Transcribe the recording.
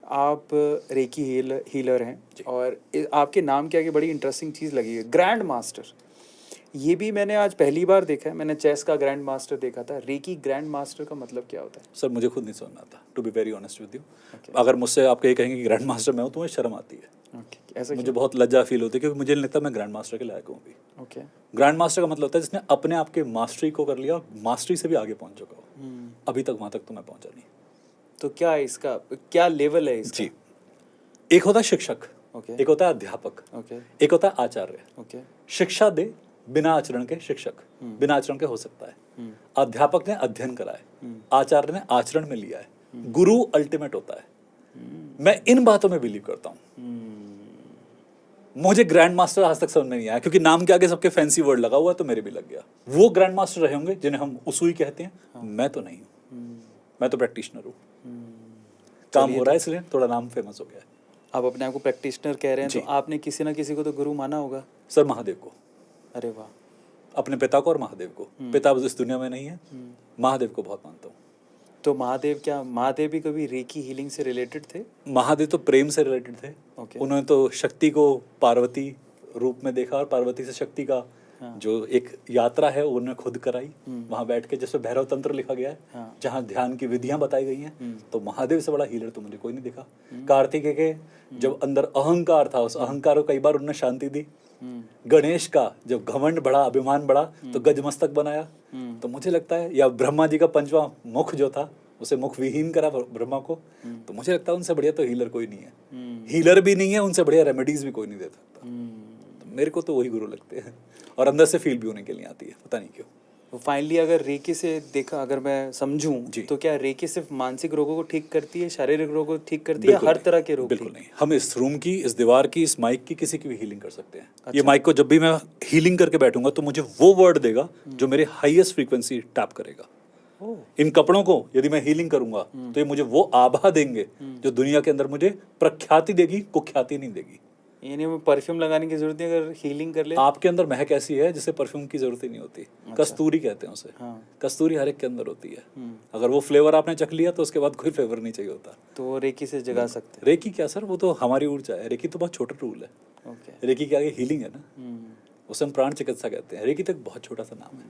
आप recce healer हैं और आपके नाम के आगे बड़ी इंटरेस्टिंग चीज़ लगी है, ग्रैंड मास्टर। ये भी मैंने आज पहली बार देखा है। मैंने चेस का ग्रैंड मास्टर देखा था, रेकी ग्रैंड मास्टर का मतलब क्या होता है? सर मुझे खुद नहीं समझ में आता, to be very honest with you. अगर मुझसे आप ये कहेंगे कि ग्रैंड मास्टर मैं हूँ तो मुझे शर्म आती है। ऐसा मुझे बहुत लज्जा फील होती है क्योंकि मुझे नहीं लगता मैं ग्रैंड मास्टर के लायक हूँ अभी। ओके। ग्रैंड मास्टर का मतलब होता है जिसने अपने आप के मास्टरी को कर लिया और मास्टरी से भी आगे पहुंच चुका हो। अभी तक वहां तक तो मैं पहुंचा नहीं। तो क्या है इसका, क्या लेवल है इसका? जी, एक होता है शिक्षक, ओके। एक होता है अध्यापक, ओके। एक होता है आचार्य। ओके। शिक्षा दे बिना आचरण के शिक्षक, बिना आचरण के हो सकता है। अध्यापक ने अध्ययन करा है, आचार्य ने आचरण में लिया है, गुरु अल्टीमेट होता है। मैं इन बातों में बिलीव करता हूँ। मुझे ग्रैंड मास्टर आज तक समझ में नहीं आया क्योंकि नाम के आगे सबके फैंसी वर्ड लगा हुआ है तो मेरे भी लग गया। वो ग्रैंड मास्टर रहे होंगे जिन्हें हम उसूई कहते हैं। मैं तो नहीं हूँ, मैं तो प्रैक्टिशनर हूँ। काम हो रहा है इसलिए थोड़ा नाम फेमस हो गया है। आप अपने आप को प्रैक्टिशनर कह रहे हैं तो आपने किसी ना किसी को तो गुरु माना होगा। सर महादेव को। अरे वाह। अपने पिता को और महादेव को। पिता इस दुनिया में नहीं है, महादेव को बहुत मानता हूँ। तो महादेव भी कभी रेकी हीलिंग से रिलेटेड थे? महादेव तो प्रेम से रिलेटेड थे। उन्होंने तो शक्ति को पार्वती रूप में देखा और पार्वती से शक्ति का जो एक यात्रा है उन्होंने खुद कराई। वहां बैठ के जिसमें भैरव तंत्र लिखा गया है, जहाँ ध्यान की विधियां बताई गई हैं। तो महादेव से बड़ा हीलर तो मुझे कोई नहीं दिखा। कार्तिकेय के जब अंदर अहंकार था, उस अहंकार को कई बार उन्होंने शांति दी। गणेश का जब घमंड बढ़ा, अभिमान बढ़ा, तो गजमस्तक बनाया। तो मुझे लगता है, या ब्रह्मा जी का पंचवां मुख जो था उसे मुख विहीन करा ब्रह्मा को। तो मुझे लगता है उनसे बढ़िया तो हीलर कोई नहीं है। हीलर भी नहीं है, उनसे बढ़िया रेमेडीज भी कोई नहीं दे सकता। तो मेरे को तो वही गुरु लगते हैं और अंदर से फील भी होने के लिए आती है, पता नहीं क्यों। तो फाइनली अगर रेकी से देखा, अगर मैं समझूं तो क्या रेकी सिर्फ मानसिक रोगों को ठीक करती है, शारीरिक रोगों को ठीक करती है, हर तरह के रोग? बिल्कुल नहीं। हम इस रूम की, इस दीवार की, इस माइक की, किसी की भी हीलिंग कर सकते हैं। ये माइक को जब भी मैं हीलिंग करके बैठूंगा तो मुझे वो वर्ड देगा जो मेरे हाईएस्ट फ्रीक्वेंसी टैप करेगा। इन कपड़ों को यदि मैं हीलिंग करूंगा तो ये मुझे वो आभा देंगे जो दुनिया के अंदर मुझे प्रख्याति देगी, कुख्याति नहीं देगी। यानी में परफ्यूम लगाने की जरूरत नहीं अगर हीलिंग कर ले? आपके अंदर महक ऐसी है जिसे परफ्यूम की जरूरत ही नहीं होती। कस्तूरी कहते हैं उसे। कस्तूरी हर एक के अंदर होती है। अगर वो फ्लेवर आपने चख लिया तो उसके बाद कोई फ्लेवर नहीं चाहिए होता। तो वो रेकी से जगा सकते हैं? रेकी क्या सर, वो तो हमारी ऊर्जा है। रेकी तो बहुत छोटा टूल है। रेकी के आगे हीलिंग है ना, उसे हम प्राण चिकित्सा कहते हैं। रेकी तो एक बहुत छोटा सा नाम है।